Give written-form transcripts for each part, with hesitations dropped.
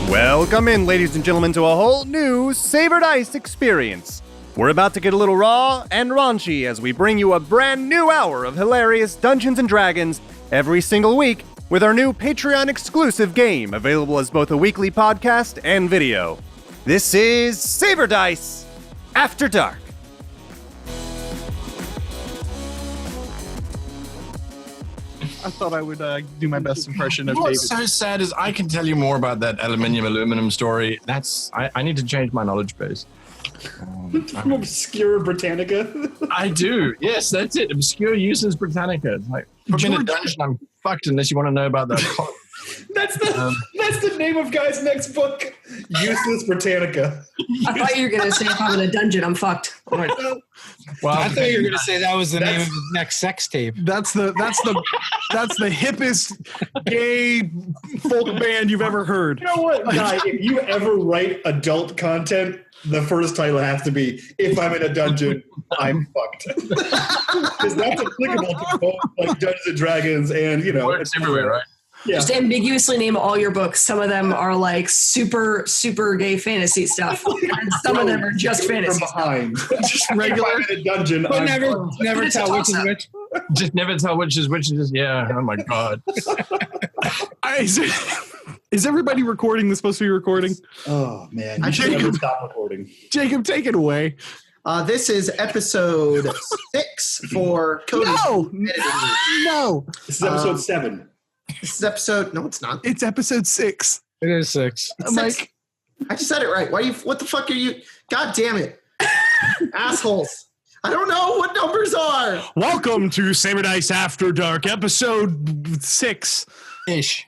Welcome in, ladies and gentlemen, to a whole new Savor Dice experience. We're about to get a little raw and raunchy as we bring you a brand new hour of hilarious Dungeons & Dragons every single week with our new Patreon exclusive game available as both a weekly podcast and video. This is Savor Dice After Dark. I thought I would do my best impression of David. What's so sad is I can tell you more about that aluminum story. I need to change my knowledge base. From Obscure Britannica. I do. Yes, that's it. Obscure, useless Britannica. It's like, put me in a dungeon, I'm fucked unless you want to know about that. That's the name of Guy's next book. Useless Britannica. I thought you were going to say if I'm in a dungeon, I'm fucked. Well, I thought you were going to say that was the name of his next sex tape. That's the hippest gay folk band you've ever heard. You know what, Guy? If you ever write adult content, the first title has to be "If I'm in a dungeon, I'm fucked," because that's applicable to both like Dungeons and Dragons and it's everywhere, right? Yeah. Just ambiguously name all your books. Some of them are like super, super gay fantasy stuff. And some of them are just fantasy from behind. Just regular. If I'm in a dungeon, But I'm never It's tell a which is toss-up. which. Just never tell which is which. Yeah. Oh my god. Is everybody recording? That's supposed to be recording. Oh man, I you should think- never stop recording. Jacob, take it away. This is episode 6 for Cody. No. This is episode 7. This is episode. No, it's not. It's episode 6. It is 6. It's I'm 6. like, I just said it right. What the fuck are you? God damn it, assholes! I don't know what numbers are. welcome to Savor Dice After Dark, episode 6. Ish.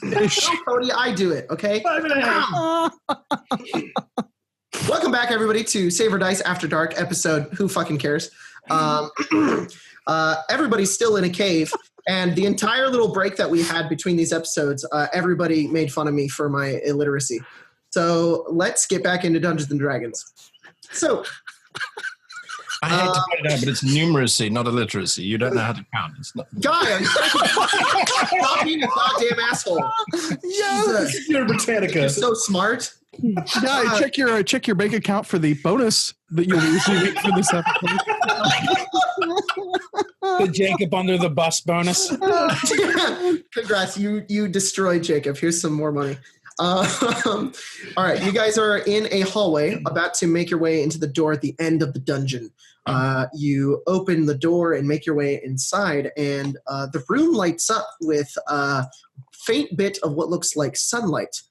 No, Cody, I do it. Okay. 5.5. Welcome back, everybody, to Savor Dice After Dark episode. Who fucking cares? Everybody's still in a cave, and the entire little break that we had between these episodes, everybody made fun of me for my illiteracy. So let's get back into Dungeons and Dragons. So, I hate to put it out, but it's numeracy, not illiteracy. You don't know how to count. It's not. Guy, are you stop being a goddamn asshole? Jesus, Obscure Britannica. you're so smart. Yeah, check your bank account for the bonus that you'll be receiving for this episode. The Jacob under the bus bonus. Congrats, you destroyed Jacob. Here's some more money. All right, you guys are in a hallway, about to make your way into the door at the end of the dungeon. You open the door and make your way inside, and the room lights up with a faint bit of what looks like sunlight.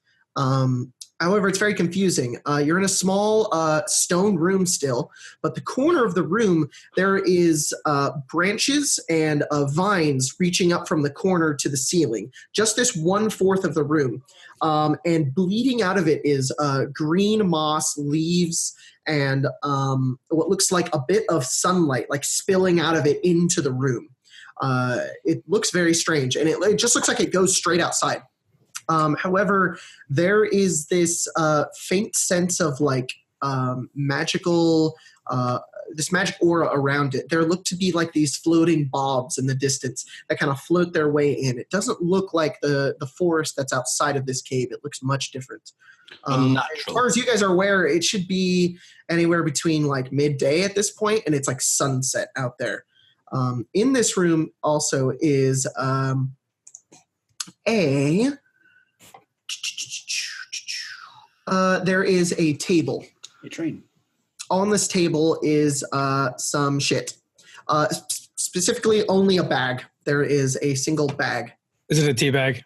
However, it's very confusing. You're in a small stone room still, but the corner of the room, there is branches and vines reaching up from the corner to the ceiling. Just this 1/4 of the room. And bleeding out of it is green moss, leaves, and what looks like a bit of sunlight, like spilling out of it into the room. It looks very strange, and it just looks like it goes straight outside. However, there is this faint sense of like magical, this magic aura around it. There look to be like these floating bobs in the distance that kind of float their way in. It doesn't look like the forest that's outside of this cave. It looks much different. As far as you guys are aware, it should be anywhere between like midday at this point, and it's like sunset out there. In this room also is there is a table. You train. On this table is some shit. Specifically, only a bag. There is a single bag. Is it a tea bag?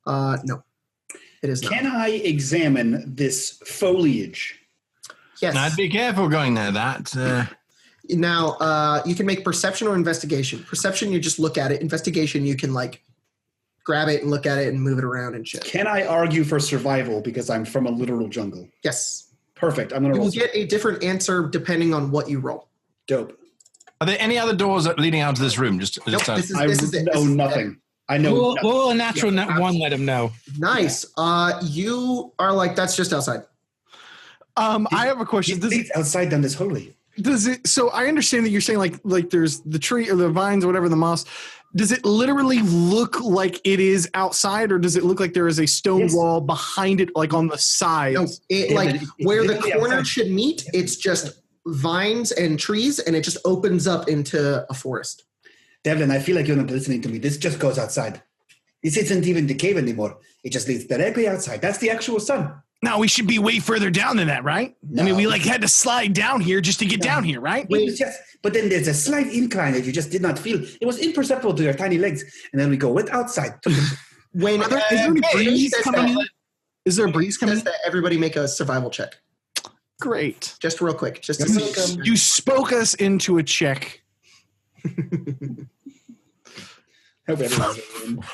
No, it is not. Can I examine this foliage? Yes. I'd be careful going there. Now, you can make perception or investigation. Perception, you just look at it. Investigation, you can like grab it and look at it and move it around and shit. Can I argue for survival because I'm from a literal jungle? Yes. Perfect. I'm going to You roll. will get a different answer depending on what you roll. Dope. Are there any other doors leading out to this room? Nope, Just this is I it. know This is nothing. it. I know Will nothing. a natural Yeah, net one let him know? Nice. You are like, that's just outside. I have a question. It's outside down this hallway. does it? So I understand that you're saying like there's the tree or the vines or whatever, the moss. Does it literally look like it is outside, or does it look like there is a stone wall behind it, like on the side? No, where the corner should meet, it's just vines and trees, and it just opens up into a forest. Devlin, I feel like you're not listening to me. This just goes outside. This isn't even the cave anymore. It just leads directly outside. That's the actual sun. No, we should be way further down than that, right? No. I mean, we had to slide down here just to get down here, right? But then there's a slight incline that you just did not feel. It was imperceptible to your tiny legs. And then we go outside. When is there any breeze coming in? Is there a breeze coming in? That everybody make a survival check. Great. Just real quick. Just to see. You spoke us into a check.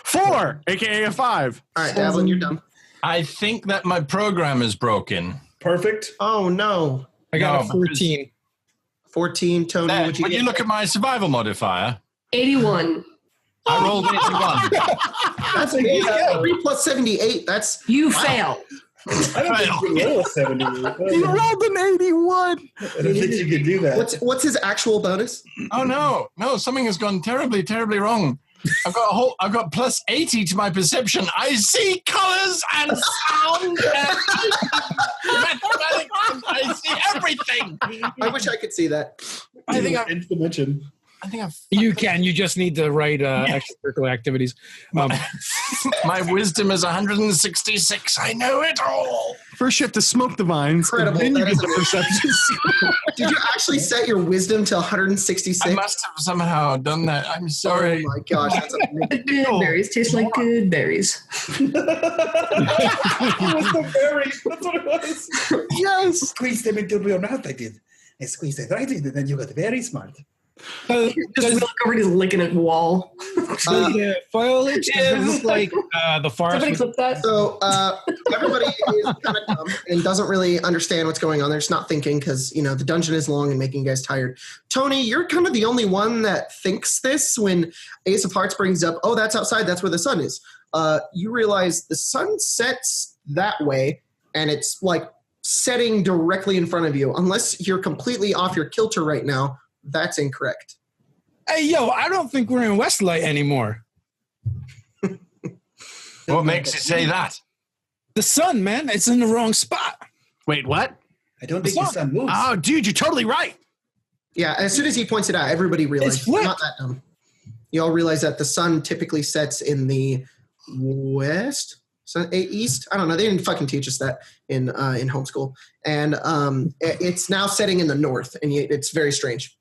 4, aka a 5. All right, Davlin, you're done. I think that my program is broken. Perfect. Oh no. I got a 14. 14, Tony. There, What'd you when get? you look at my survival modifier, 81. I rolled 81. That's a 3 plus 78. That's You fail. I don't think you can roll a 70. You rolled an 81. I don't think you can do that. what's his actual bonus? Oh no, something has gone terribly, terribly wrong. I've got plus 80 to my perception. I see colors and sound and mathematics. And I see everything. I wish I could see that. I think Nth dimension. I've You can. You just need to write extracurricular activities. my wisdom is 166. I know it all. First, you have to smoke the vines. Incredible. And then you That get is the perception. Did you actually set your wisdom to 166? I must have somehow done that. I'm sorry. Oh my gosh, that's amazing. Good berries taste like good berries. It was the berries. That's what it was. Yes. Squeeze them into your mouth, I did. I squeezed it right in, and then you got very smart. Just look over, he's licking a wall. The foliage doesn't look like the forest. Somebody clip that. So everybody is kind of dumb and doesn't really understand what's going on. They're just not thinking because, the dungeon is long and making you guys tired. Tony, you're kind of the only one that thinks this when Ace of Hearts brings up, oh, that's outside. That's where the sun is. You realize the sun sets that way and it's like setting directly in front of you. Unless you're completely off your kilter right now, that's incorrect. Hey, yo, I don't think we're in Westlight anymore. What makes you say that? The sun, man, it's in the wrong spot. Wait, what? I don't think the sun moves. Oh, dude, you're totally right. Yeah, as soon as he points it out, everybody realizes It's flipped. not that dumb. You all realize that the sun typically sets in the west, east. I don't know. They didn't fucking teach us that in homeschool, and it's now setting in the north, and it's very strange.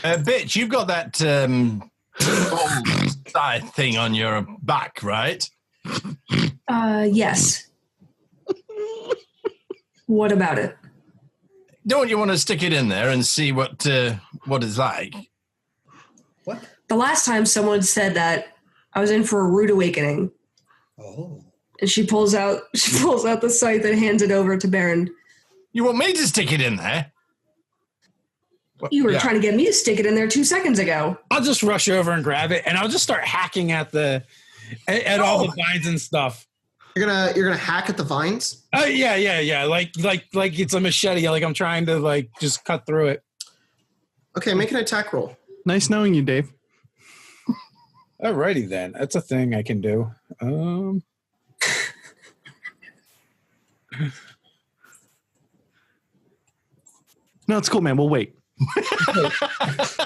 Bitch, you've got that side thing on your back, right? Yes. What about it? Don't you want to stick it in there and see what it's like? What? The last time someone said that, I was in for a rude awakening. Oh. And she pulls out the scythe and hands it over to Baron. You want me to stick it in there? You were trying to get me to stick it in there 2 seconds ago. I'll just rush over and grab it, and I'll just start hacking at all the vines and stuff. You're gonna hack at the vines. Oh yeah. Like it's a machete. Like I'm trying to just cut through it. Okay, make an attack roll. Nice knowing you, Dave. Alrighty then, that's a thing I can do. No, it's cool, man. We'll wait.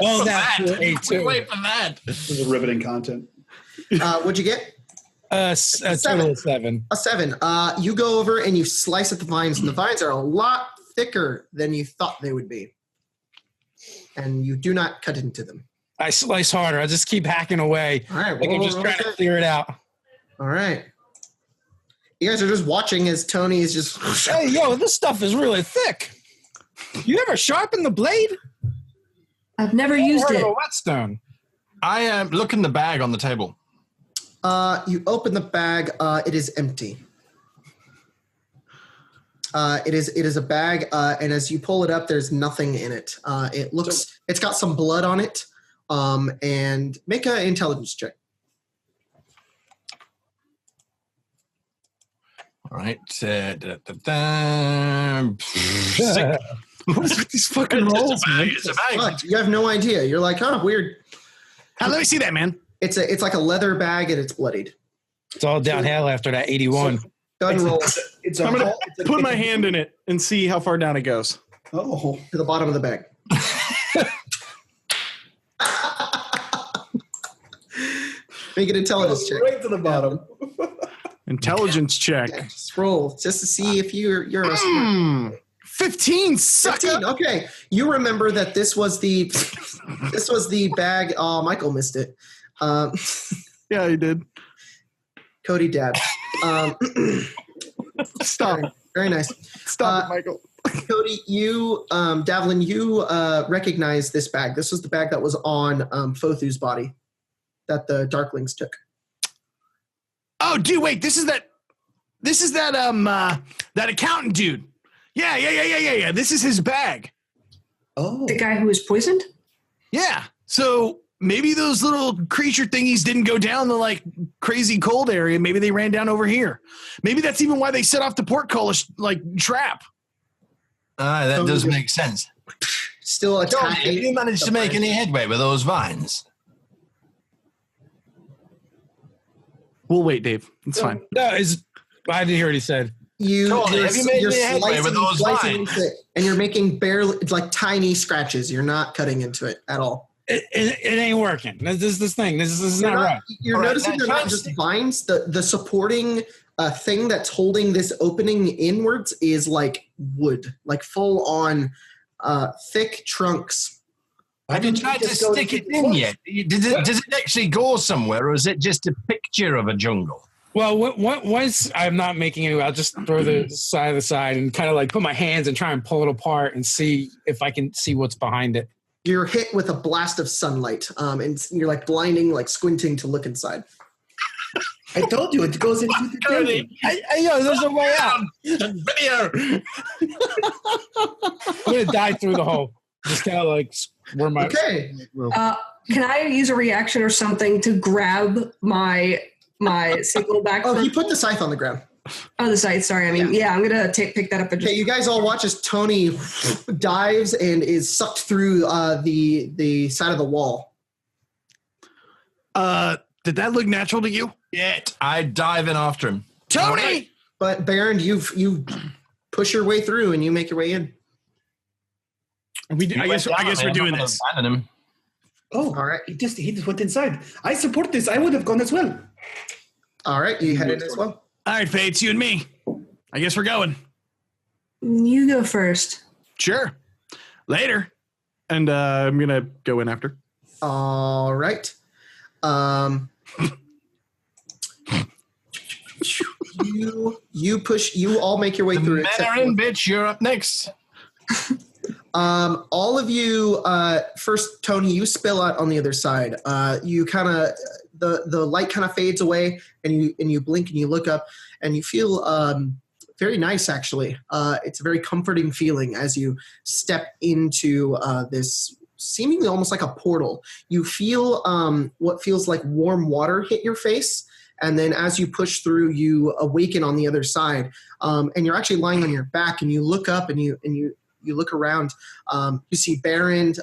Oh, that's a two. Wait for that. This is riveting content. What'd you get? A total of 7. A 7. You go over and you slice at the vines, and the vines are a lot thicker than you thought they would be. And you do not cut into them. I slice harder. I just keep hacking away. All right, Like I'm just trying to clear it out. All right. You guys are just watching as Tony is just. Hey, yo, this stuff is really thick. You ever sharpen the blade? I've never used Heard of it. a whetstone. I look in the bag on the table. You open the bag. It is empty. It is a bag, and as you pull it up, there's nothing in it. It's got some blood on it. And make an intelligence check. All right. What is with these fucking rolls, man? It's a bag. Fuck, you have no idea. You're like, oh, weird. Let me see that, man. It's like a leather bag and it's bloodied. It's all downhill after that 81. Gun roll It's I'm gonna a- put my hand in it and see how far down it goes. Oh, to the bottom of the bag. Make an intelligence check. right to the bottom. Intelligence check. Yeah, just roll just to see if you're a smart. 15, sucker. 15. Okay, you remember that this was the bag. Oh, Michael missed it. Yeah, he did. Cody dad. Stop. Very nice. Stop it, Michael. Cody, you, Davlin, you recognize this bag. This was the bag that was on Fothu's body that the Darklings took. Oh, dude, wait. This is that accountant dude. Yeah. This is his bag. Oh, The guy who was poisoned? Yeah. So maybe those little creature thingies didn't go down the like crazy cold area. Maybe they ran down over here. Maybe that's even why they set off the portcullis like trap. That does make sense. Still Tony, have attacking. you managed to make any headway with those vines? We'll wait, Dave. It's fine. No, I didn't hear what he said. Tony, have you made any headway with those slicing vines? into it, and you're making barely like tiny scratches. You're not cutting into it at all. It ain't working. This is not right. You're All right, noticing they're now not try just to- vines. The supporting thing that's holding this opening inwards is like wood, like full on thick trunks. why Have you don't tried to just go stick to it the in forest? yet? Does it actually go somewhere, or is it just a picture of a jungle? Well, once I'm not making it, I'll just throw the side of the side and kind of like put my hands and try and pull it apart and see if I can see what's behind it. You're hit with a blast of sunlight, and you're like blinding, like squinting to look inside. I told you it goes into the jungle. I know there's a way out. Video. I'm gonna dive through the hole. Just kind of like where my Okay. Can I use a reaction or something to grab my signal back Oh, from he put the scythe on the ground. the site? Sorry, I mean, yeah, I'm gonna pick that up and just. Okay, you guys all watch as Tony dives and is sucked through the side of the wall. Did that look natural to you? Yet I dive in after him. Tony! But Baron, you push your way through and you make your way in. I guess we're doing this. Abandon him. Oh, All right. He just went inside. I support this. I would have gone as well. All right, you head in as well. All right, Faye, it's you and me. I guess we're going. You go first. Sure. Later. And I'm going to go in after. All right. You all make your way through. Men except are in, bitch. You're up next. all of you, first, Tony, you spill out on the other side. You kind of, the light kind of fades away, and you blink and you look up, and you feel very nice, actually. It's a very comforting feeling as you step into this seemingly almost like a portal. You feel what feels like warm water hit your face, and then as you push through, you awaken on the other side, and you're actually lying on your back, and you look up and you look around. You see Baron,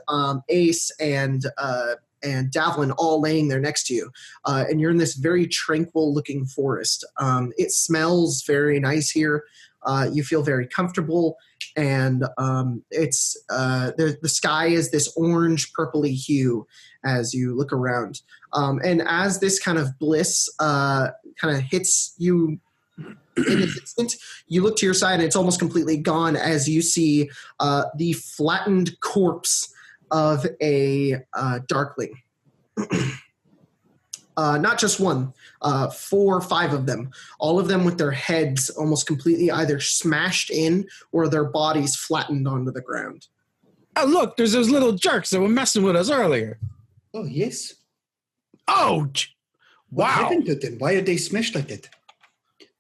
Ace, and Davlin all laying there next to you, and you're in this very tranquil-looking forest. It smells very nice here. You feel very comfortable, and it's the sky is this orange purpley hue as you look around. And as this kind of bliss kind of hits you in an instant, you look to your side and it's almost completely gone as you see the flattened corpse of a darkling. Not just one, 4 or 5 of them, all of them with their heads almost completely either smashed in or their bodies flattened onto the ground. Oh, look, there's those little jerks that were messing with us earlier. Oh, yes. Oh, What wow. happened to them? Why are they smashed like that?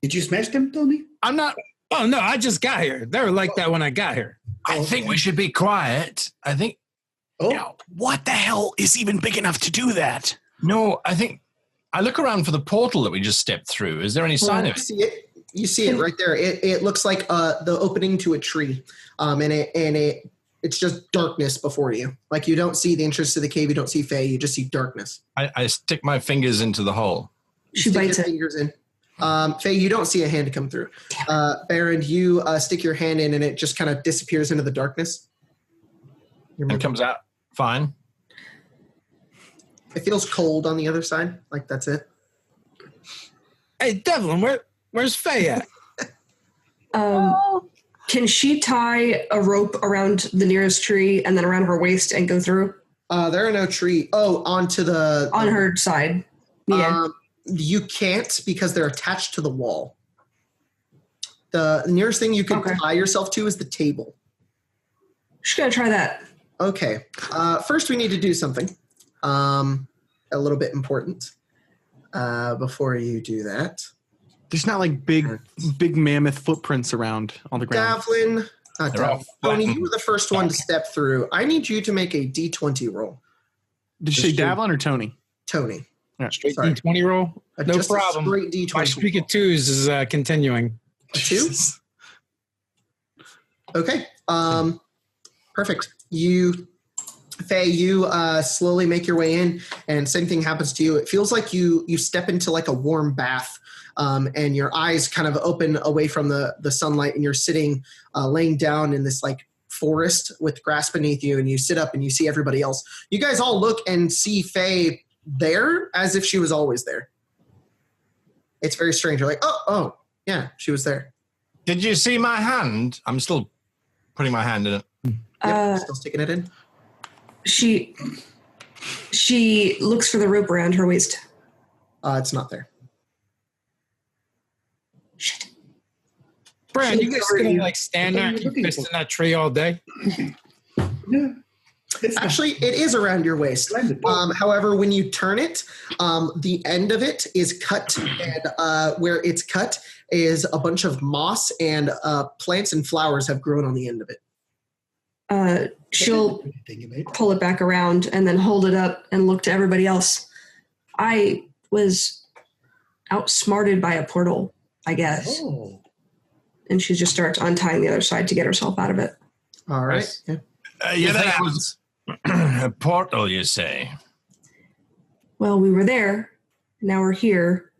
Did you smash them, Tony? I'm not. Oh, no, I just got here. They were like that when I got here. I think we should be quiet. I think Oh, What the hell is even big enough to do that? I think I look around for the portal that we just stepped through. Is there any sign of You it? see it. You see it right there. It looks like the opening to a tree, it's just darkness before you. Like you don't see the entrance to the cave. You don't see Faye. You just see darkness. I stick my fingers into the hole. You She stick bites your it. fingers in. Faye, you don't see a hand come through. Baron, you stick your hand in and it just kind of disappears into the darkness. And comes out fine. It feels cold on the other side. Like that's it. Hey, Devlin, where's Faye at? Can she tie a rope around the nearest tree and then around her waist and go through There are no tree. Oh, onto the on her side? Yeah. You can't because they're attached to the wall. The nearest thing you can Okay. tie yourself to is the table. She's gonna try that. Okay. First, we need to do something a little bit important before you do that. There's not like big mammoth footprints around on the ground. Davlin, They're all Tony, flattened. you were the first one to step through. I need you to make a D20 roll. Did you say Davlin or Tony? Tony. Straight Sorry. D20 roll? No Just a problem. straight D20. My streak of twos is continuing. A 2? Okay. Perfect. Faye, you slowly make your way in, and same thing happens to you. It feels like you step into like a warm bath, and your eyes kind of open away from the sunlight, and you're sitting, laying down in this like forest with grass beneath you, and you sit up and you see everybody else. You guys all look and see Faye there as if she was always there. It's very strange. You're like, oh, yeah, she was there. Did you see my hand? I'm still putting my hand in it. Yep, still sticking it in. She looks for the rope around her waist. It's not there. Shit. Brad, She you guys looks over gonna you. like stand there and keep Looking fisting that tree all day? Yeah. It's Actually, it is around your waist. splendid. However, when you turn it, the end of it is cut, and where it's cut is a bunch of moss and plants and flowers have grown on the end of it. She'll Thing you made. pull it back around and then hold it up and look to everybody else. I was outsmarted by a portal, I guess. Oh. And she just starts untying the other side to get herself out of it. All right. Nice. Yeah. You Yeah, think that it was a portal, you say? Well, we were there. Now we're here.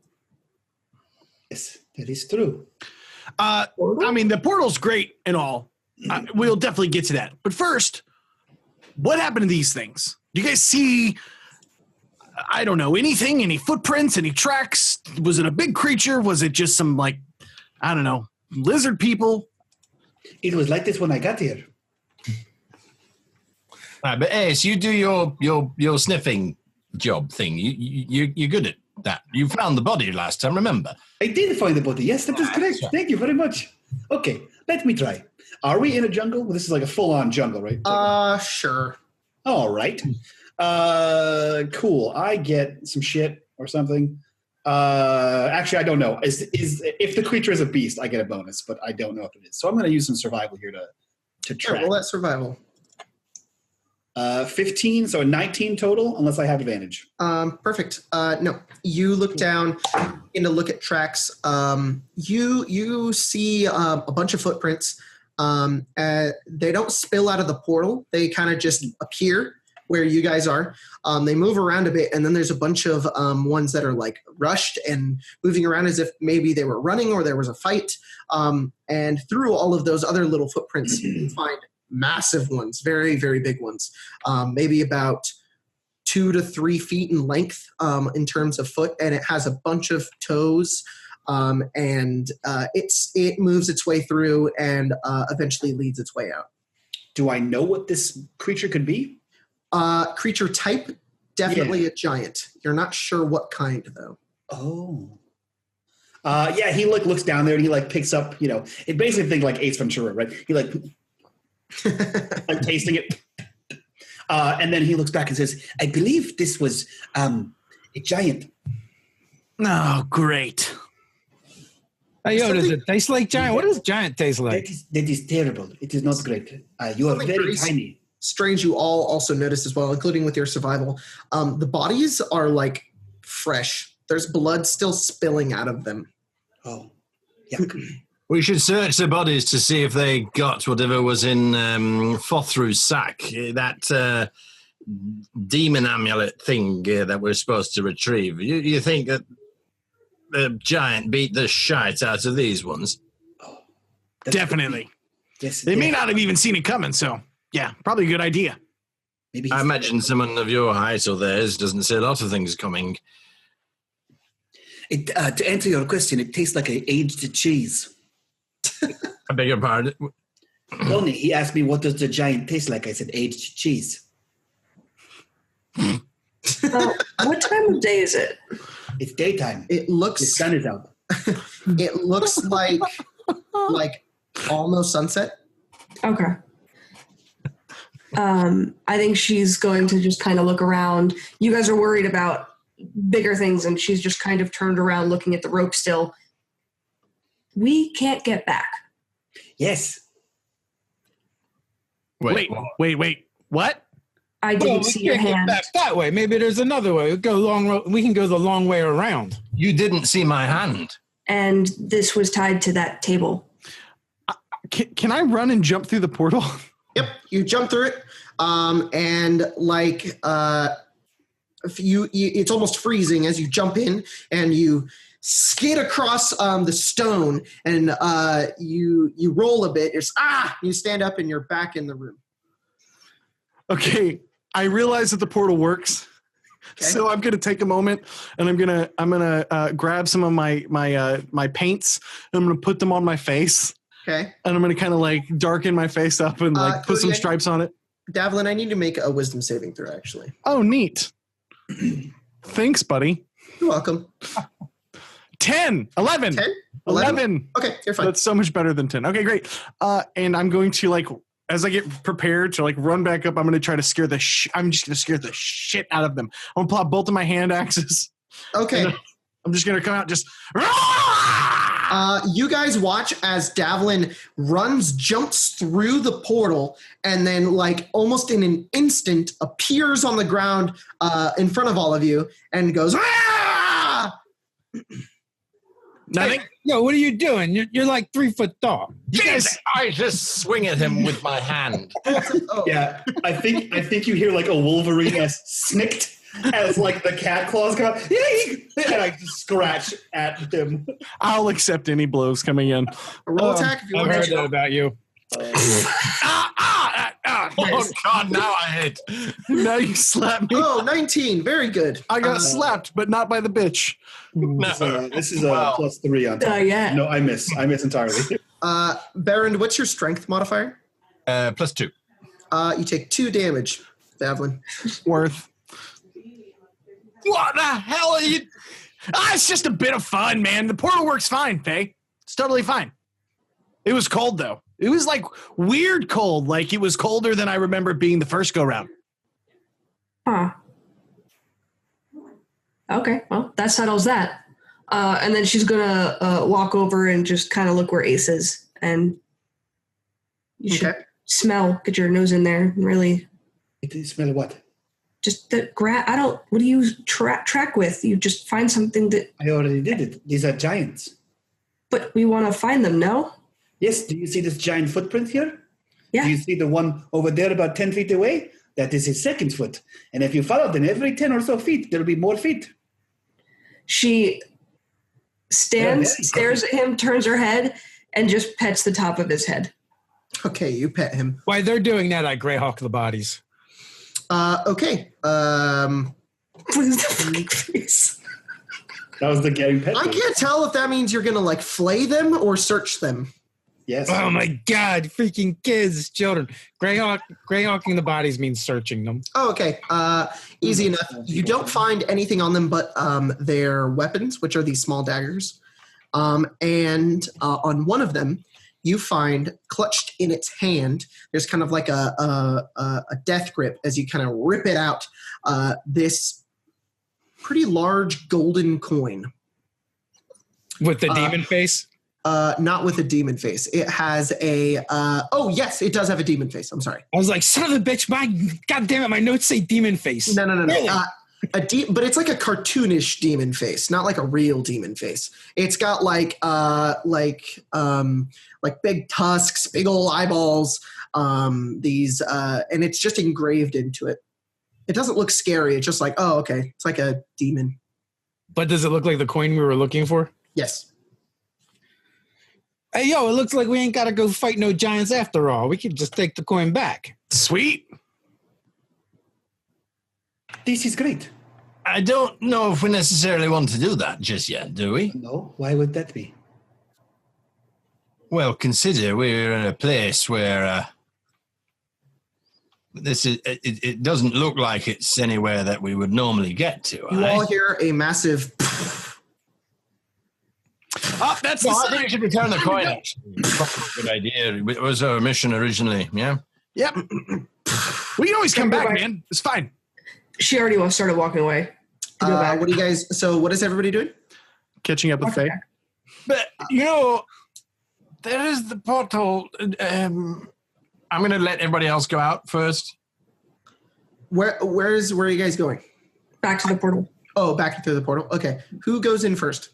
Yes, that is true. I mean, the portal's great and all. We'll definitely get to that. But first, what happened to these things? Do you guys see, I don't know, anything? Any footprints? Any tracks? Was it a big creature? Was it just some, like, I don't know, lizard people? It was like this when I got here. Right, but Ace, you do your sniffing job thing. You're good at that. You found the body last time, remember? I did find the body. Yes, that is correct. Thank you very much. Okay, let me try. Are we in a jungle? Well, this is like a full-on jungle, right? Sure. All right. Cool. I get some shit or something. Actually, I don't know. Is if the creature is a beast, I get a bonus, but I don't know if it is. So I'm going to use some survival here to Sure. track. Well, that's survival. 15, so a 19 total, unless I have advantage. Perfect. No, you look down and to look at tracks. You see a bunch of footprints. They don't spill out of the portal. They kind of just appear where you guys are. They move around a bit, and then there's a bunch of ones that are like rushed and moving around as if maybe they were running or there was a fight. And through all of those other little footprints, you find massive ones, very, very big ones, maybe about 2 to 3 feet in length in terms of foot, and it has a bunch of toes, and it moves its way through and eventually leads its way out. Do I know what this creature could be? Creature type, definitely a giant. You're not sure what kind though. Oh. Yeah, he looks down there and he picks up, it basically think like Ace Ventura, right? He like tasting it. And then he looks back and says, I believe this was a giant. Oh, great. Hey, yo, does it taste like giant? What does giant taste like? That is terrible. It is not great. You are Something very pretty tiny. Strange you all also noticed as well, including with your survival. The bodies are like fresh. There's blood still spilling out of them. Oh. We should search the bodies to see if they got whatever was in Fothru's sack. That demon amulet thing that we're supposed to retrieve. You think that the giant beat the shite out of these ones? Definitely. Yes, They may not have even seen it coming, so yeah, probably a good idea. Maybe I imagine someone of your height or theirs doesn't see a lot of things coming. to answer your question, it tastes like an aged cheese. I beg your pardon? Tony, he asked me, what does the giant taste like? I said, aged cheese. What time of day is it? It's daytime. It The looks sun is out. it looks like almost sunset. Okay. I think she's going to just kind of look around. You guys are worried about bigger things, and she's just kind of turned around looking at the rope still. We can't get back. Yes. Wait. What? I didn't see your can't get hand. back that way. Maybe there's another way. We can go the long way around. You didn't see my hand. And this was tied to that table. Can I run and jump through the portal? Yep, you jump through it, and like if you, it's almost freezing as you jump in, and you skid across the stone, and you roll a bit. You stand up, and you're back in the room. Okay, I realize that the portal works, so I'm gonna take a moment, and I'm gonna grab some of my paints, and I'm gonna put them on my face. Okay, And I'm going to kind of like darken my face up and like put some stripes on it. Davlin, I need to make a wisdom saving throw, actually. Oh, neat. Thanks, buddy. You're welcome. 10, 11. 10? 11. Okay, you're fine. That's so much better than 10. Okay, great. And I'm going to like, as I get prepared to like run back up, I'm going to try to scare I'm just going to scare the shit out of them. I'm going to pull out both of my hand axes. Okay. I'm just going to come out just. You guys watch as Davlin jumps through the portal, and then, like, almost in an instant, appears on the ground in front of all of you and goes, "Ah!" Nothing. Yo, what are you doing? You're like 3 foot tall. I just swing at him with my hand. Oh. Yeah, I think you hear like a Wolverine-esque snicked as like the cat claws come out, and I just scratch at him. I'll accept any blows coming in. Roll attack if you I've want heard to. that about you. Oh, God, now I hit. Now you slap me. Oh, 19. Very good. I got slapped, but not by the bitch. This is a +3 on top. Yeah. No, I miss entirely. Baron, what's your strength modifier? +2. You take 2 damage, Davlin. Worth. What the hell are you? It's just a bit of fun, man. The portal works fine, Faye. It's totally fine. It was cold, though. It was like weird cold. Like it was colder than I remember it being the first go round. Huh. Okay, well, that settles that. And then she's going to walk over and just kind of look where Ace is. And you should get your nose in there and really It smell what? just the what do you track with? You just find something that, I already did it. These are giants. but we want to find them, no? Yes, do you see this giant footprint here? Yeah. Do you see the one over there about 10 feet away? That is his second foot. And if you follow them every 10 or so feet, there'll be more feet. She stands, stares at him, turns her head, and just pets the top of his head. Okay, you pet him. While they're doing that, I Greyhawk the bodies. Okay. Please the fucking face. That was the getting pet. I can't tell if that means you're going to, like, flay them or search them. Yes. Oh my God, freaking kids, children. Greyhawking the bodies means searching them. Oh, okay. Easy enough. You don't find anything on them but their weapons, which are these small daggers. And on one of them, you find clutched in its hand, there's kind of like a death grip as you kind of rip it out, this pretty large golden coin. With the demon face? Not with a demon face. It has a, oh yes, it does have a demon face. I'm sorry. I was like, son of a bitch, God damn it, my notes say demon face. No. Really? but it's like a cartoonish demon face, not like a real demon face. It's got like big tusks, big old eyeballs, and it's just engraved into it. It doesn't look scary. It's just like, oh, okay, it's like a demon. But does it look like the coin we were looking for? Yes. Hey, yo, it looks like we ain't got to go fight no giants after all. We can just take the coin back. Sweet. This is great. I don't know if we necessarily want to do that just yet, do we? No, why would that be? Well, consider we're in a place where it doesn't look like it's anywhere that we would normally get to. You all hear a massive. Oh, that's I think we should return the coin, actually. Probably a good idea. It was our mission originally, yeah? Yep. We can always come back, man. It's fine. She already started walking away. To go back. What do you guys? So, what is everybody doing? Catching up with Faye. But, there is the portal. I'm going to let everybody else go out first. Where are you guys going? Back to the portal. Oh, back through the portal. Okay. Who goes in first?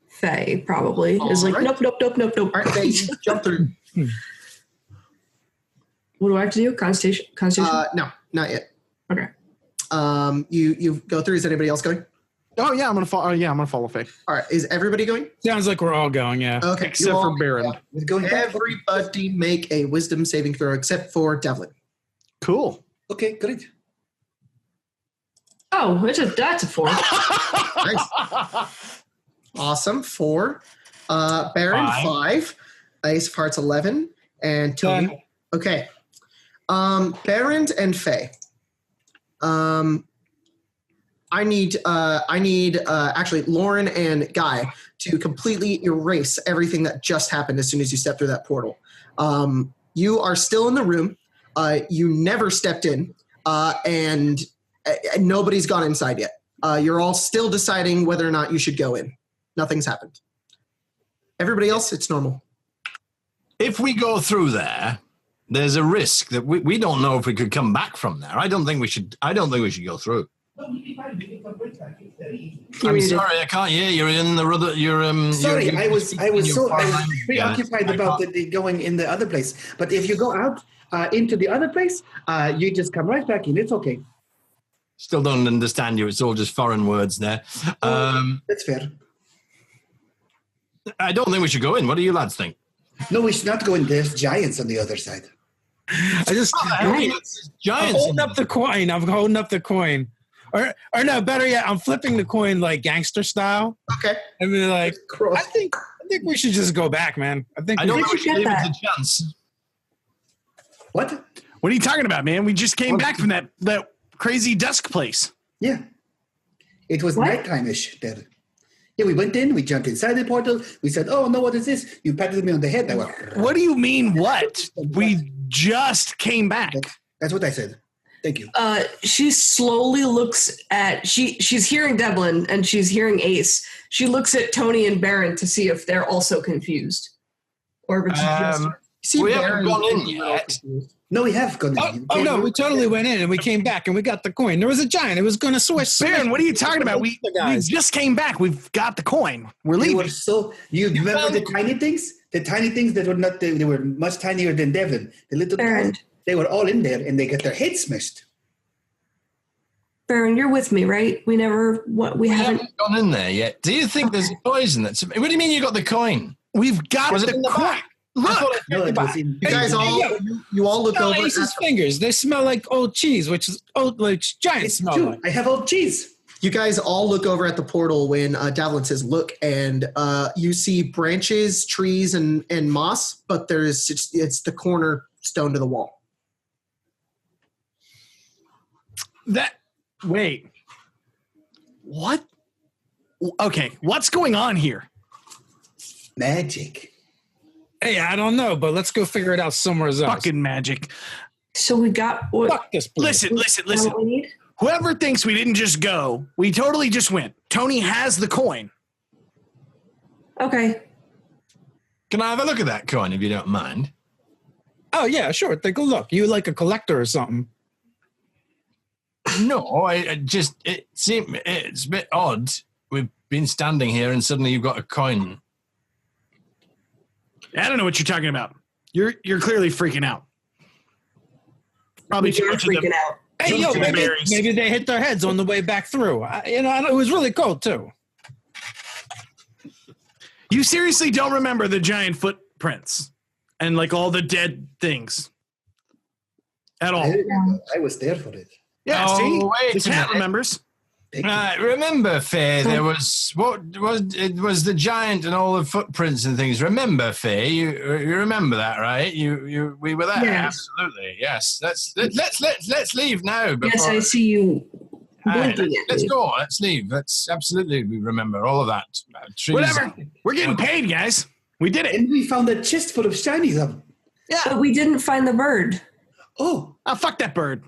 Faye probably is like, right. nope. All right, Faye, you jump through. What do I have to do? Constitution? No, not yet. Okay. You go through. Is anybody else going? Oh yeah, I'm gonna follow. I'm gonna follow Faye. All right. Is everybody going? Sounds like we're all going, yeah. Okay. Except for Baron. Everybody make a wisdom saving throw except for Devlin. Cool. Okay, great. Oh, that's a 4. Nice. Awesome. 4. Baron 5. Ace of Hearts 11. And Tony. 10. Okay. Baron and Faye. I need actually Lauren and Guy to completely erase everything that just happened as soon as you step through that portal. You are still in the room. You never stepped in, and nobody's gone inside yet. You're all still deciding whether or not you should go in. Nothing's happened. Everybody else, it's normal. If we go through there, there's a risk that we don't know if we could come back from there. I don't think we should go through. I'm sorry, I can't hear you. In the other, Sorry, I was so preoccupied about the. going in the other place. But if you go out into the other place, you just come right back in. It's okay. Still don't understand you. It's all just foreign words there. That's fair. I don't think we should go in. What do you lads think? No, we should not go in. There's giants on the other side. I just Giants. I'm holding up the coin. Or no, better yet, I'm flipping the coin like gangster style. Okay. And be like, I think we should just go back, man. I don't think we should leave it a chance. What? What are you talking about, man? We just came back from that crazy dusk place. Yeah. It was nighttime-ish there. Yeah, we went in, we jumped inside the portal, we said, oh, no, what is this? You patted me on the head. I went, what do you mean, what? We just came back. That's what I said. Thank you. She slowly looks at, she's hearing Devlin and she's hearing Ace. She looks at Tony and Baron to see if they're also confused. Or if it's just we haven't gone in yet. No, we have gone in. Oh no, we totally went in and we came back and we got the coin. There was a giant. It was going to switch. Baron, what are you talking about? We just came back. We've got the coin. We're leaving. You remember the tiny things? The tiny things that were not, they were much tinier than Devlin. The little Baron. They were all in there and they got their heads smashed. Baron, you're with me, right? We haven't gone in there yet. Do you think there's poison? What do you mean you got the coin? We've got Was it in the the coin. back? Look, you guys you all look over. Ace's fingers. They smell like old cheese, which is like giant It's smell. true. Like. I have old cheese. You guys all look over at the portal when Devlin says, look, and you see branches, trees, and moss, but it's the cornerstone to the wall. Wait. What? Okay, what's going on here? Magic. Hey, I don't know, but let's go figure it out somewhere else. Fucking magic. So we got what? Fuck this place. Listen. What we need? Whoever thinks we didn't just go, we totally just went. Tony has the coin. Okay. Can I have a look at that coin if you don't mind? Oh yeah, sure. Take a look. You like a collector or something? No, it's a bit odd. We've been standing here and suddenly you've got a coin. I don't know what you're talking about. You're clearly freaking out. Probably too You're much of freaking the out. Hey, yo, to the berries. maybe they hit their heads on the way back through. It was really cold too. You seriously don't remember the giant footprints and like all the dead things at all? I was there for it. Yeah, Oh, see? wait The a cat minute. remembers. Remember, Faye, there was it was the giant and all the footprints and things. Remember, Faye, you remember that, right? We were there. Yes. Absolutely, yes. Let's leave now. Yes, before- I see you Aye, blinking at let's me. go. Let's leave. Let's absolutely remember all of that. Trees. Whatever. We're getting paid, guys. We did it. And we found a chest full of shinies of them. But we didn't find the bird. Oh, Fuck that bird.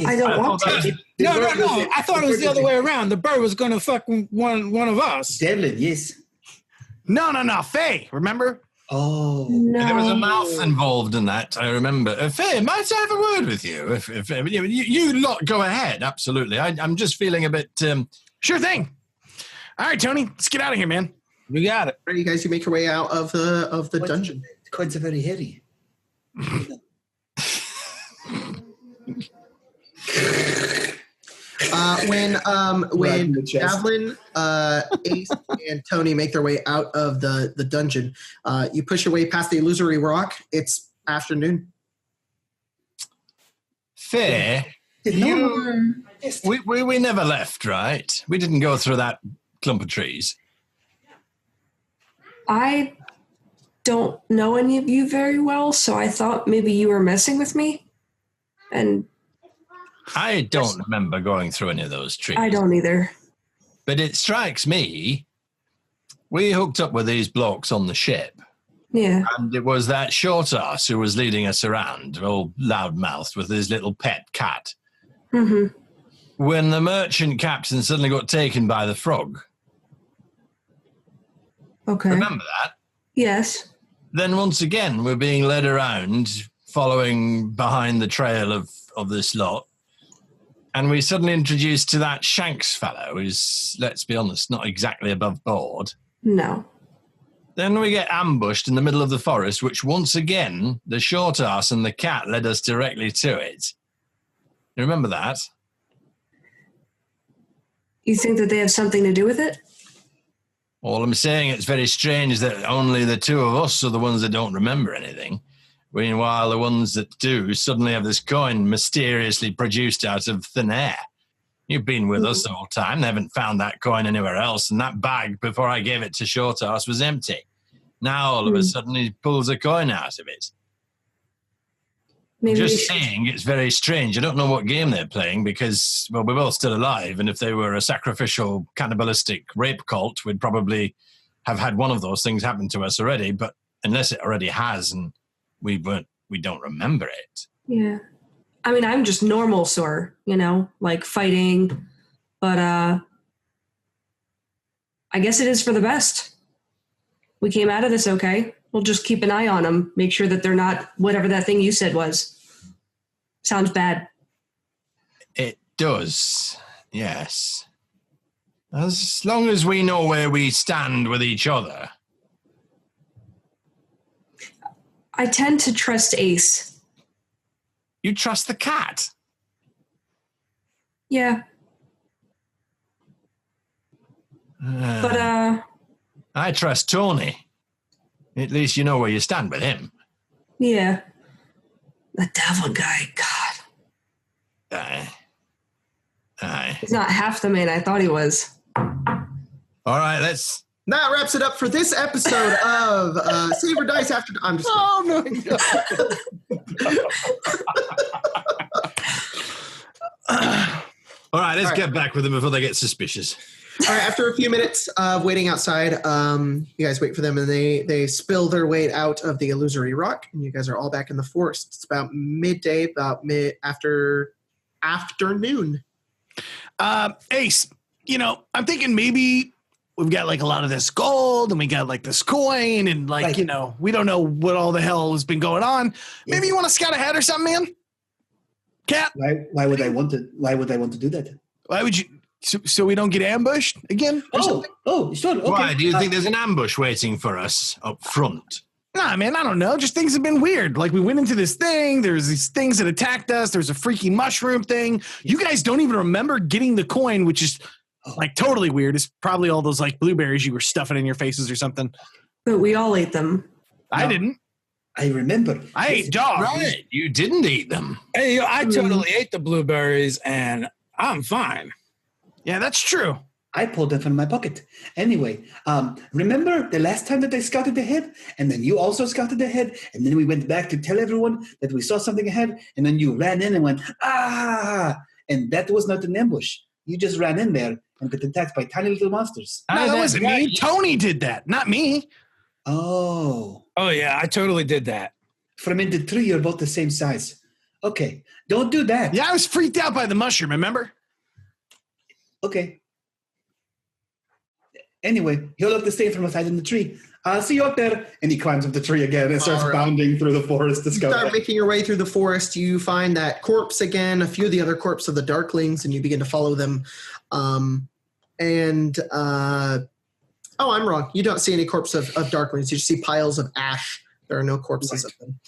I don't want to. No. I thought it was the other way around. The bird was gonna fuck one of us. Devlin, yes. No. Faye, remember? Oh. No. There was a mouth involved in that. I remember. Faye, might I have a word with you? If you lot go ahead, absolutely. I'm just feeling a bit. Sure thing. All right, Tony, let's get out of here, man. We got it. All right, you guys, you make your way out of the dungeon. The coins are very heavy. When the chest. Davlin, Ace, and Tony make their way out of the dungeon, you push your way past the illusory rock. It's afternoon. Faye, we never left, right? We didn't go through that clump of trees. I don't know any of you very well, so I thought maybe you were messing with me. And I don't remember going through any of those trees. I don't either. But it strikes me, we hooked up with these blokes on the ship, Yeah. and it was that short ass who was leading us around, all loud-mouthed with his little pet cat. Mm-hmm. When the merchant captain suddenly got taken by the frog, Okay. remember that? Yes. Then once again, we're being led around, following behind the trail of this lot. And we suddenly introduced to that Shanks fellow, who's, let's be honest, not exactly above board. No. Then we get ambushed in the middle of the forest, which once again, the short ass and the cat led us directly to it. You remember that? You think that they have something to do with it? All I'm saying, it's very strange that only the two of us are the ones that don't remember anything. Meanwhile, the ones that do suddenly have this coin mysteriously produced out of thin air. You've been with us the whole time. They haven't found that coin anywhere else. And that bag, before I gave it to Short Ass, was empty. Now, all of a sudden, he pulls a coin out of it. Maybe we Just should- saying, it's very strange. I don't know what game they're playing because, well, we're both still alive. And if they were a sacrificial, cannibalistic rape cult, we'd probably have had one of those things happen to us already. But unless it already has and we don't remember it. Yeah. I mean, I'm just normal sore, like fighting, but I guess it is for the best. We came out of this okay. We'll just keep an eye on them, make sure that they're not whatever that thing you said was. Sounds bad. It does, yes. As long as we know where we stand with each other. I tend to trust Ace. You trust the cat? Yeah, but I trust Tony. At least you know where you stand with him. yeah. The devil guy, God. Aye. He's not half the man I thought he was. All right, let's... That wraps it up for this episode of Save or Dice After. I'm just. Oh, no. All right, let's get back with them before they get suspicious. All right, after a few minutes of waiting outside, you guys wait for them, and they spill their way out of the illusory rock, and you guys are all back in the forest. It's about midday, afternoon. Ace, I'm thinking maybe we've got like a lot of this gold and we got like this coin and like, we don't know what all the hell has been going on. Maybe you want to scout ahead or something, man? Cap, Why would I want to? Why would I want to do that? why would you? So we don't get ambushed again? Or something? Sure. Okay. Why? Do you think there's an ambush waiting for us up front? Nah, man, I don't know. Just things have been weird. Like we went into this thing. There's these things that attacked us. There's a freaking mushroom thing. You guys don't even remember getting the coin, which is like totally weird. It's probably all those like blueberries you were stuffing in your faces or something. But we all ate them. I didn't. I remember. I ate dogs. Right, you didn't eat them. Hey, I totally ate the blueberries, and I'm fine. Yeah, that's true. I pulled them from my pocket. Anyway, remember the last time that I scouted ahead? And then you also scouted ahead? And then we went back to tell everyone that we saw something ahead? And then you ran in and went, ah! And that was not an ambush. You just ran in there and got attacked by tiny little monsters. No, that wasn't me. Tony did that, not me. Oh. Oh, yeah, I totally did that. From in the tree, you're both the same size. Okay, don't do that. Yeah, I was freaked out by the mushroom, remember? Okay. Anyway, he'll look the same from outside in the tree. I'll see you up there. And he climbs up the tree again and starts bounding through the forest to You scout. start making your way through the forest. You find that corpse again, a few of the other corpses of the Darklings, and you begin to follow them. I'm wrong. You don't see any corpse of Darklings. You just see piles of ash. There are no corpses of them.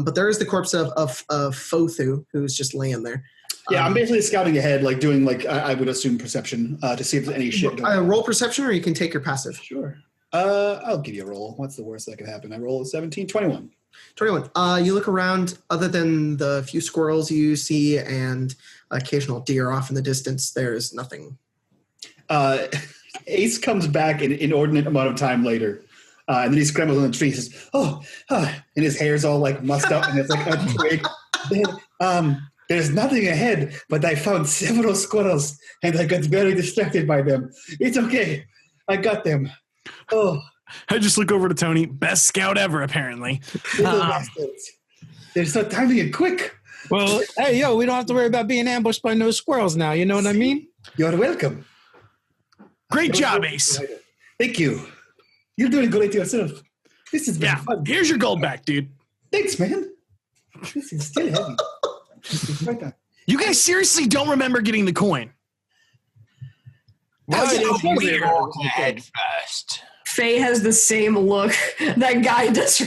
But there is the corpse of Fothu, who's just laying there. Yeah, I'm basically scouting ahead, like doing like I would assume perception to see if there's any shit going on. Roll perception, or you can take your passive. Sure. I'll give you a roll. What's the worst that could happen? I roll a 17, 21. 21. You look around, other than the few squirrels you see and occasional deer off in the distance, there's nothing. Ace comes back an inordinate amount of time later. And then he scrambles on the tree. He says, and his hair's all like mussed up and it's like a twig. There's nothing ahead, but I found several squirrels and I got very distracted by them. It's okay. I got them. Oh, I just look over to Tony. Best scout ever, apparently. little bastards. They're so tiny and quick. Well, hey, yo, we don't have to worry about being ambushed by no squirrels now. You know what I mean? You're welcome. Great job, Ace. Thank you. You're doing great yourself. This has been fun. Here's your gold back, dude. Thanks, man. This is still heavy. Right on. You guys seriously don't remember getting the coin? Why That's did so you weird. walk ahead first? Faye has the same look. That guy does.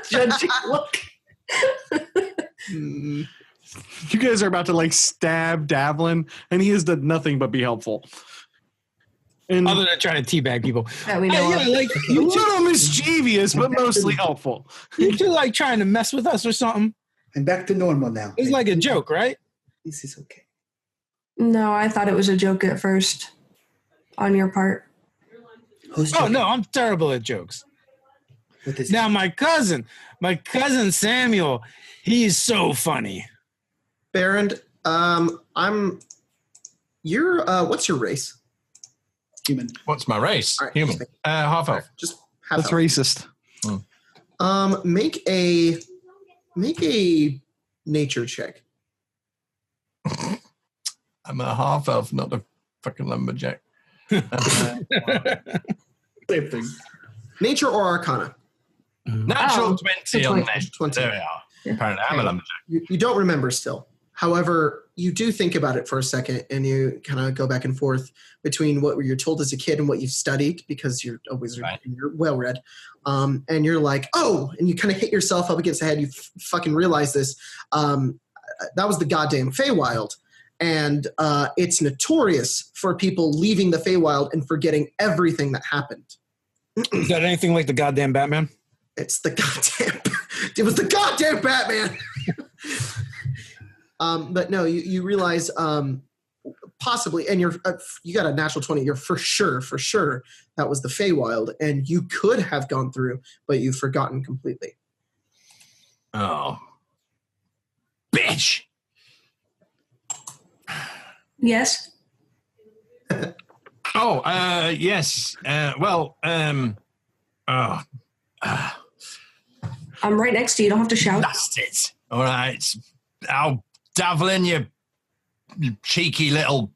Judging look. You guys are about to like stab Davlin, and he has done nothing but be helpful. And Other than trying to teabag people. That we know. Hey, of. yeah, like a little mischievous, but mostly helpful. you two like trying to mess with us or something. I'm back to normal now. It's like a joke, right? This is okay. No, I thought it was a joke at first. On your part. Who's Oh joking? no, I'm terrible at jokes. What is Now my cousin Samuel, he's so funny. Baron, what's your race? human? What's my race? All right, Human. Half elf. Just half That's elf. racist. Make a nature check. I'm a half elf, not a fucking lumberjack. Same thing. Nature or Arcana? Natural Oh, 20 on 20. that. 20. There we are. Apparently, I'm a lumberjack. You don't remember still. However, you do think about it for a second, and you kind of go back and forth between what you're told as a kid and what you've studied, because you're a wizard Right. and you're well read. And you're like, oh, and you kind of hit yourself up against the head. You fucking realize this. That was the goddamn Feywild. And it's notorious for people leaving the Feywild and forgetting everything that happened. Is that anything like the goddamn Batman? It's the goddamn. It was the goddamn Batman. But no, you realize possibly, and you got a natural 20. You're for sure that was the Feywild, and you could have gone through, but you've forgotten completely. Oh. Bitch! Yes. Oh, yes. I'm right next to you. You don't have to shout. That's it. All right. I'll Davlin, you cheeky little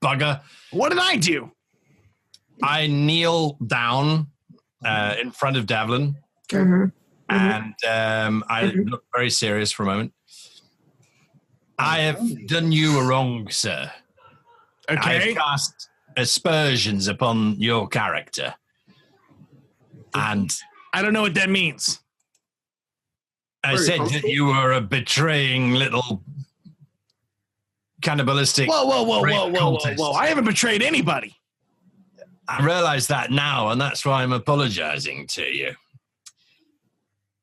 bugger. What did I do? I kneel down in front of Davlin, Mhm. and I look very serious for a moment. I have done you a wrong, sir. Okay. I've cast aspersions upon your character. And I don't know what that means. I said that you were a betraying little cannibalistic. Whoa. I haven't betrayed anybody. I realize that now, and that's why I'm apologizing to you.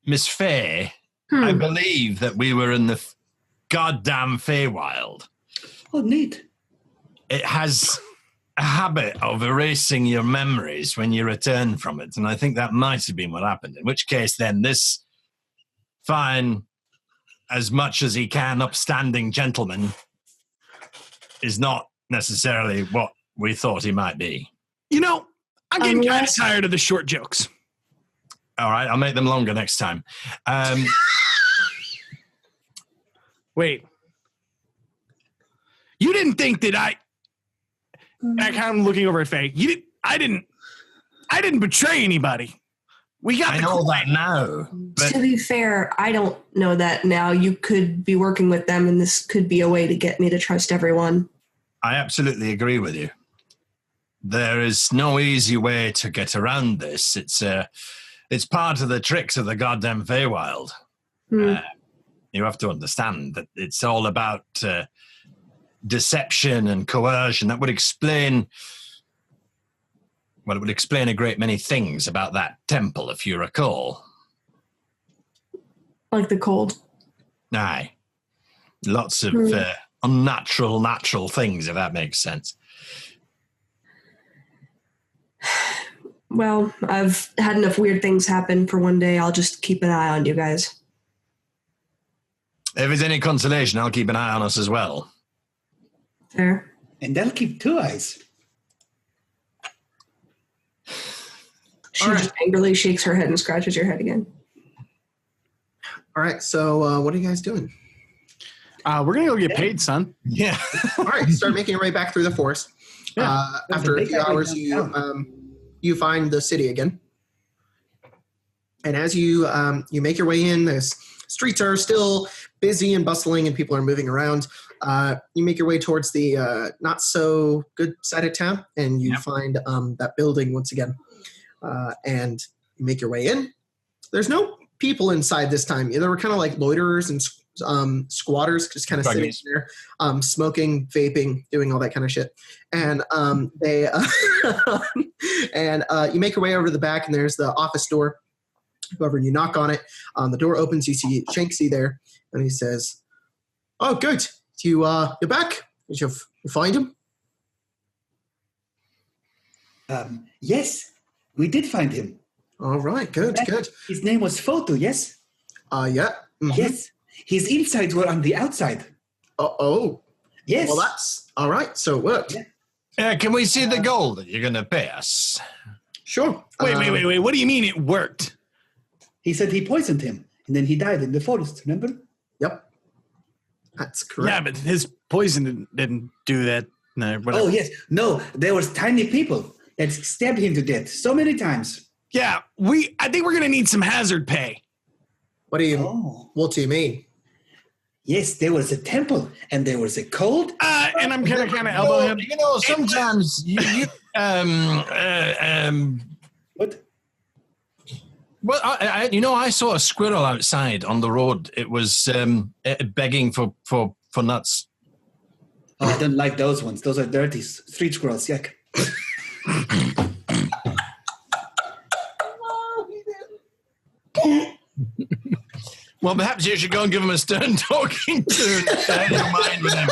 Miss Faye, I believe that we were in the goddamn Feywild. Oh, neat. It has a habit of erasing your memories when you return from it, and I think that might have been what happened, in which case then this fine, as much as he can, upstanding gentleman is not necessarily what we thought he might be. You know, I'm getting kind of tired of the short jokes. All right, I'll make them longer next time. Wait. You didn't think that I kind of looking over at Faye. I didn't betray anybody. I know that now. But To be fair, I don't know that now. You could be working with them, and this could be a way to get me to trust everyone. I absolutely agree with you. There is no easy way to get around this. It's part of the tricks of the goddamn Feywild. You have to understand that it's all about deception and coercion. That would explain... Well, it would explain a great many things about that temple, if you recall. Like the cold. Aye. Lots of unnatural, natural things, if that makes sense. Well, I've had enough weird things happen for one day. I'll just keep an eye on you guys. If it's any consolation, I'll keep an eye on us as well. Fair. And they'll keep 2 eyes. She just angrily shakes her head and scratches your head again. All right, so what are you guys doing? We're going to go get paid, son. Yeah. All right, start making your way back through the forest. After a few hours, you find the city again. And as you make your way in, the streets are still busy and bustling and people are moving around. You make your way towards the not so good side of town, and you find that building once again. And you make your way in. There's no people inside this time. There were kind of like loiterers and squatters just kind of sitting there, smoking, vaping, doing all that kind of shit. And you make your way over to the back, and there's the office door. However, you knock on it. The door opens. You see Shanksy there, and he says, "Oh, good. You're back. Did you find him?" Yes, we did find him. All right, good. His name was Photo, yes? Yeah. Mm-hmm. Yes. His insides were on the outside. Oh. Yes. Well, that's all right. So it worked. Yeah, can we see the gold that you're going to pay us? Sure. Wait. What do you mean it worked? He said he poisoned him, and then he died in the forest, remember? Yep. That's correct. Yeah, but his poison didn't do that. No, whatever. Oh, yes. No, there was tiny people that stabbed him to death so many times. Yeah, I think we're going to need some hazard pay. What do you mean? Yes, there was a temple, and there was a cold. And I'm going to kind of elbow him. You know, sometimes What? Well, I saw a squirrel outside on the road. It was begging for nuts. Oh, I don't like those ones. Those are dirty street squirrels. Yuck. Well, perhaps you should go and give him a stern talking to share your mind with him.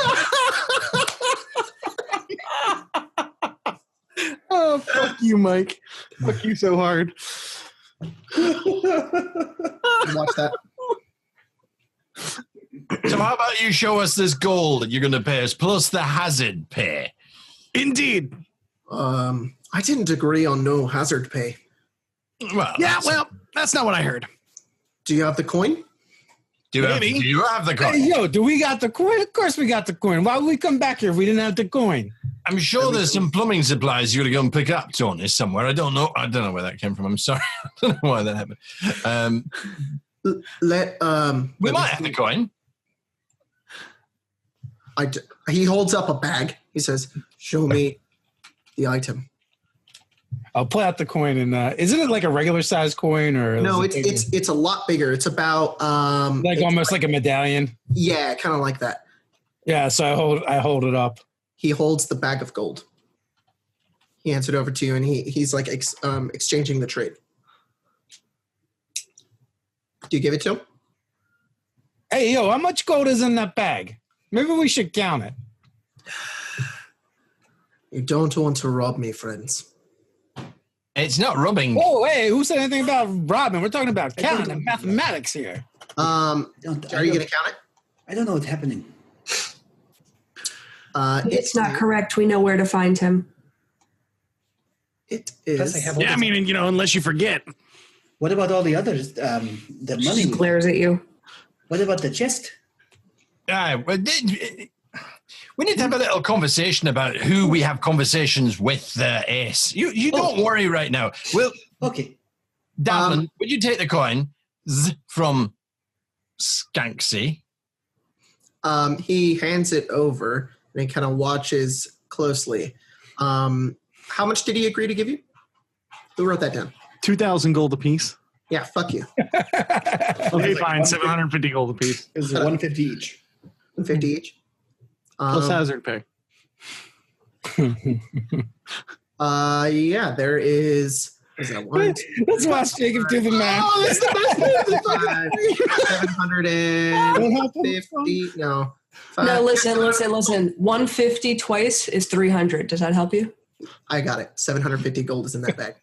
Oh, fuck you, Mike. Fuck you so hard. Watch that. So how about you show us this gold that you're going to pay us, plus the hazard pay? Indeed. I didn't agree on no hazard pay. Well, that's not what I heard. Do you have the coin? Do you have the coin? Hey, yo, do we got the coin? Of course we got the coin. Why would we come back here if we didn't have the coin? I'm sure there's some plumbing supplies you're going to go and pick up, Tony, somewhere. I don't know where that came from. I'm sorry. I don't know why that happened. We might have the coin. He holds up a bag. He says, "Show me the item." I'll pull out the coin and isn't it like a regular size coin or No, is it bigger? it's a lot bigger. It's about like almost like a medallion. yeah, kind of like that. Yeah, so I hold it up. He holds the bag of gold. He hands it over to you, and he's like exchanging the trade. Do you give it to him? Hey, yo, how much gold is in that bag? Maybe we should count it. You don't want to rob me, friends. It's not rubbing. Oh, hey, who said anything about robbing? We're talking about counting and mathematics here. Are you going to count it? I don't know what's happening. It's not correct. We know where to find him. It Plus, I is. have all Yeah, I the- mean, unless you forget. What about all the others? The She money. glares at you. What about the chest? We need to have a little conversation about who we have conversations with, Ace. You don't worry right now. Well, Okay. Davlin, would you take the coin from Skanksy? He hands it over, and he kind of watches closely. How much did he agree to give you? Who wrote that down? 2,000 gold apiece. Yeah, fuck you. Okay, fine. 750 gold apiece. It was 150 each. 150 each. Plus hazard pay. Yeah, there is. Is that one? Let's watch Jacob do the math. Oh, that's the best. 750. No. No, listen. 150 twice is 300. Does that help you? I got it. 750 gold is in that bag.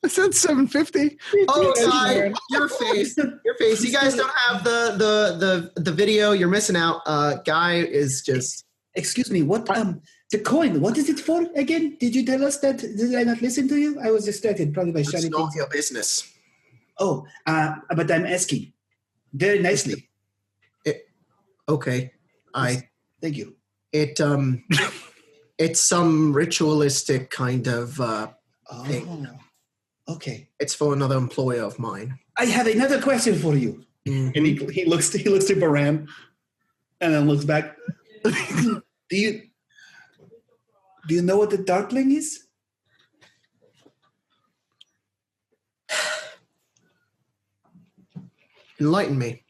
I said 750. Oh, Ty, your face. Your face. You guys don't have the video. You're missing out. Guy is just. Excuse me. What? The coin. What is it for again? Did you tell us that? Did I not listen to you? I was distracted, probably by It's shiny not things. your business. Oh, but I'm asking very nicely. Okay. Thank you. It's some ritualistic kind of thing. Okay. It's for another employer of mine. I have another question for you. Mm. And he looks to Baran, and then looks back. Do you know what the Darkling is? Enlighten me.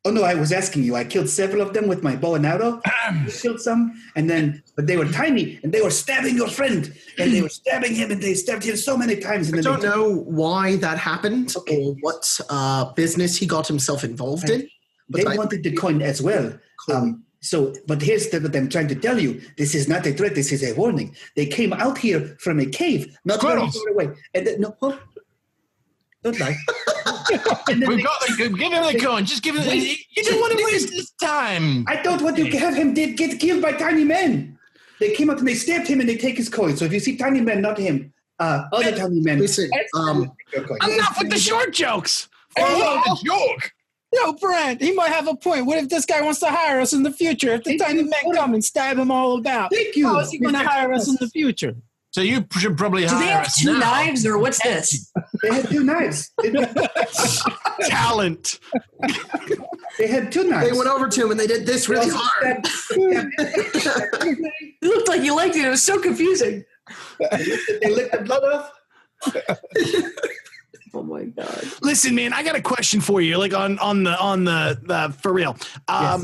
Oh no, I was asking you. I killed several of them with my bow and arrow. You killed some, but they were tiny, and they were stabbing your friend, and they were stabbing him, and they stabbed him so many times. And I then don't know why that happened or what business he got himself involved in. They wanted the coin as well. But here's what I'm trying to tell you. This is not a threat. This is a warning. They came out here from a cave, not very far away. And don't lie. We've got the give him the coin. Just give him. You don't want to waste his time. I don't want to have him get killed by tiny men. They came out and they stabbed him and they take his coin. So if you see tiny men, not him, other tiny men. Listen, Enough with the short jokes. Oh, the joke. Yo, Brent, he might have a point. What if this guy wants to hire us in the future? If the tiny men come and stab him all about, Thank you. how is he going to hire us in the future? So you should probably Do they hire have us two now. knives or what's this? They had two knives. Talent. They had two knives. they went over to him and they did this really hard. It looked like you liked it. It was so confusing. They licked the blood off. Oh my god. Listen, man, I got a question for you. Like on the for real. Not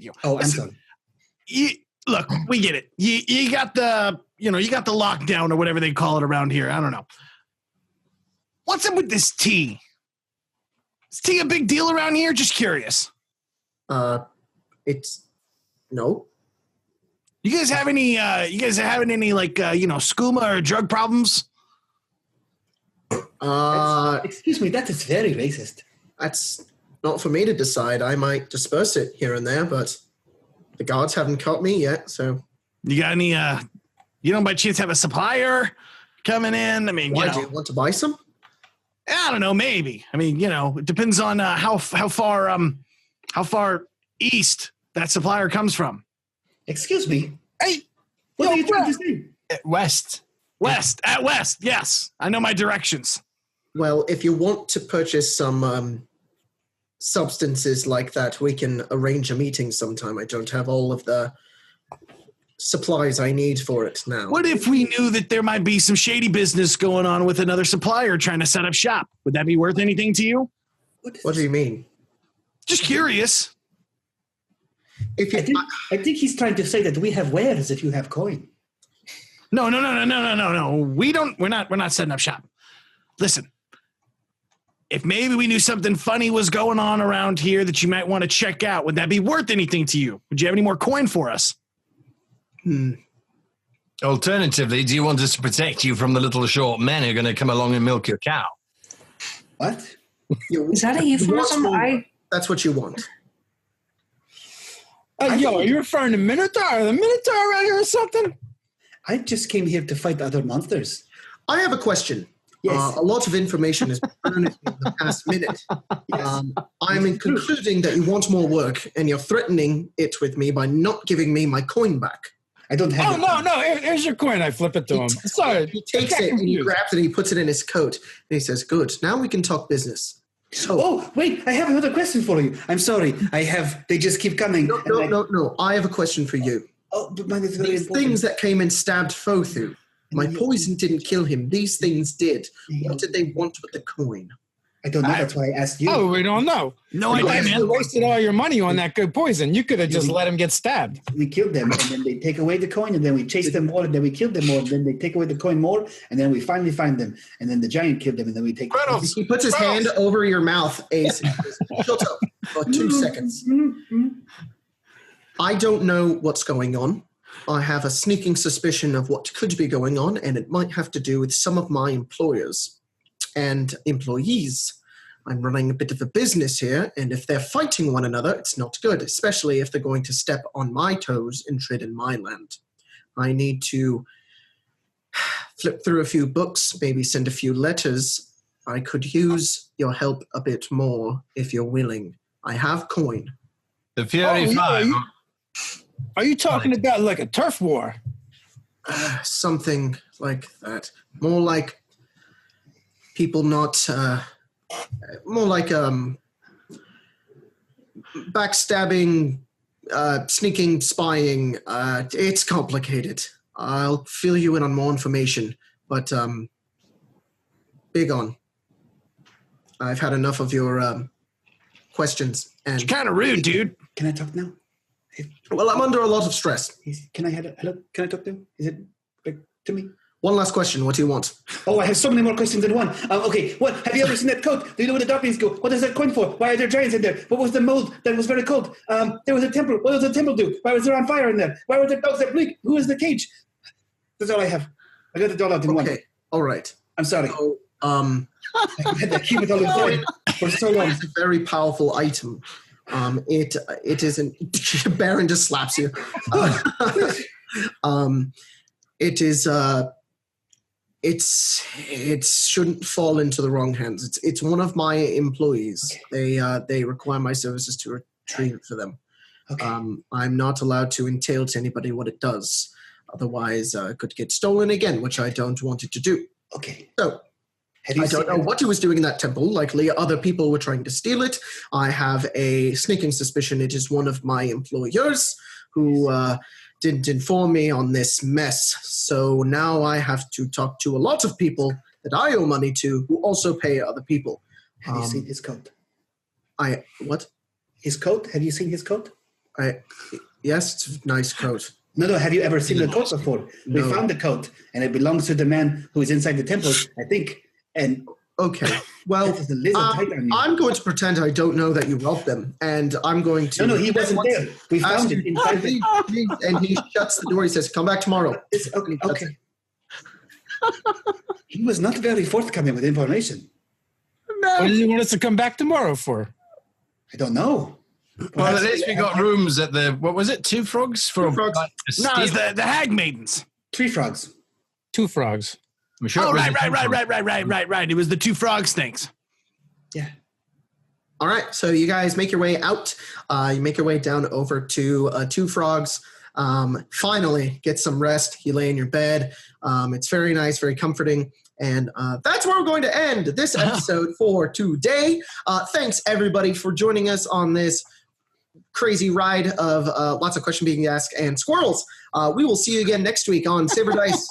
you. Oh, I'm Listen, sorry. Look, we get it. You got the lockdown or whatever they call it around here. I don't know. What's up with this tea? Is tea a big deal around here? Just curious. It's no. You guys have any? You guys having any skooma or drug problems? Excuse me, that is very racist. That's not for me to decide. I might disperse it here and there, but the guards haven't caught me yet. So You got any? You don't by chance have a supplier coming in? I mean, why do you want to buy some? I don't know. Maybe. I mean, it depends on how far east that supplier comes from. Excuse me. Hey, What are you trying to say? West. west. Yes, I know my directions. Well, if you want to purchase some substances like that, we can arrange a meeting sometime. I don't have all of the supplies I need for it now. What if we knew that there might be some shady business going on with another supplier trying to set up shop? Would that be worth anything to you? What do you mean? Just curious. If you, I think he's trying to say that we have wares if you have coin. No. We're not setting up shop. Listen, if maybe we knew something funny was going on around here that you might want to check out, would that be worth anything to you? Would you have any more coin for us? Alternatively, do you want us to protect you from the little short men who are going to come along and milk your cow? What? Is that a euphemism? That's what you want. Yo, are you referring to Minotaur? The Minotaur around here or something? I just came here to fight other monsters. I have a question. Yes. A lot of information has been thrown at me in the past minute. I'm concluding that you want more work, and you're threatening it with me by not giving me my coin back. I don't have it. No. Here's your coin. I flip it to him. Sorry. He takes it and he grabs it and he puts it in his coat. And he says, good, now we can talk business. So, Oh, wait, I have another question for you. I'm sorry. they just keep coming. No. I have a question for you. Oh, but mine is very These important. things that came and stabbed Fothu, my poison didn't kill him. These things did. What did they want with the coin? I don't know. That's why I asked you. Oh, we don't know. No You idea, guys man. wasted all your money on that good poison. You could have just let him get stabbed. We killed them, and then they take away the coin, and then we chase them more, and then we kill them more, and then they take away the coin more, and then we finally find them, and then the giant killed them, and then we take Reynolds. He puts his hand over your mouth, Ace. and says, shut up for 2 seconds. I don't know what's going on. I have a sneaking suspicion of what could be going on, and it might have to do with some of my employers and employees. I'm running a bit of a business here, and if they're fighting one another, it's not good, especially if they're going to step on my toes and tread in my land. I need to flip through a few books, maybe send a few letters. I could use your help a bit more if you're willing. I have coin. The Fury Oh, yeah, 5. Are you talking about like a turf war? Something like that. More like people not... more like backstabbing, sneaking, spying. It's complicated. I'll fill you in on more information, but big on. I've had enough of your questions. It's And kind of rude, dude. Can I talk now? well, I'm under a lot of stress. Can I hello? Can I talk to him? Is it like, to me? One last question. What do you want? Oh, I have so many more questions than one. Okay, what? Have you ever seen that coat? Do you know where the darklings go? What is that coin for? Why are there giants in there? What was the mold that was very cold? There was a temple. What does the temple do? Why was there on fire in there? Why were there dogs that bleed? Who is the cage? That's all I have. I got it all out in one. Okay. All right. I'm sorry. So, I had to keep it all inside for so long. it's a very powerful item. It isn't. Baron just slaps you. It is. It shouldn't fall into the wrong hands. It's one of my employees. They require my services to retrieve for them. Okay. I'm not allowed to entail to anybody what it does. Otherwise, it could get stolen again, which I don't want it to do. Okay. So Have you I don't know seen- what he was doing in that temple. Likely other people were trying to steal it. I have a sneaking suspicion it is one of my employers who didn't inform me on this mess. So now I have to talk to a lot of people that I owe money to who also pay other people. Have you seen his coat? What? His coat? Have you seen his coat? Yes, it's a nice coat. No. Have you ever seen the coat before? We No. found the coat, and it belongs to the man who is inside the temple, I think. And Okay. Well, that is a lizard tight on you. I'm going to pretend I don't know that you robbed them, and I'm going to. No, he wasn't there. We found it inside the. And he shuts the door. He says, "Come back tomorrow." It's okay. He was not very forthcoming with information. What do you want us to come back tomorrow for? I don't know. Well, at least we got rooms at the, what was it, Two Frogs? For Two Frogs. No, it's the Hag Maidens. 3 frogs. Two frogs. I'm sure Oh, it was right. a- It was the two frogs things. Yeah. All right, so you guys make your way out. You make your way down over to Two Frogs. finally get some rest. You lay in your bed. It's very nice, very comforting. And that's where we're going to end this episode for today. Thanks, everybody, for joining us on this crazy ride of lots of questions being asked and squirrels. We will see you again next week on Saber Dice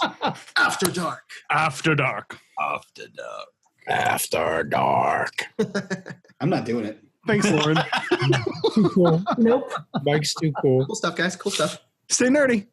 After Dark. After dark. After dark. After dark. I'm not doing it. Thanks, Lauren. Too cool. Nope. Mike's too cool. Cool stuff, guys. Cool stuff. Stay nerdy.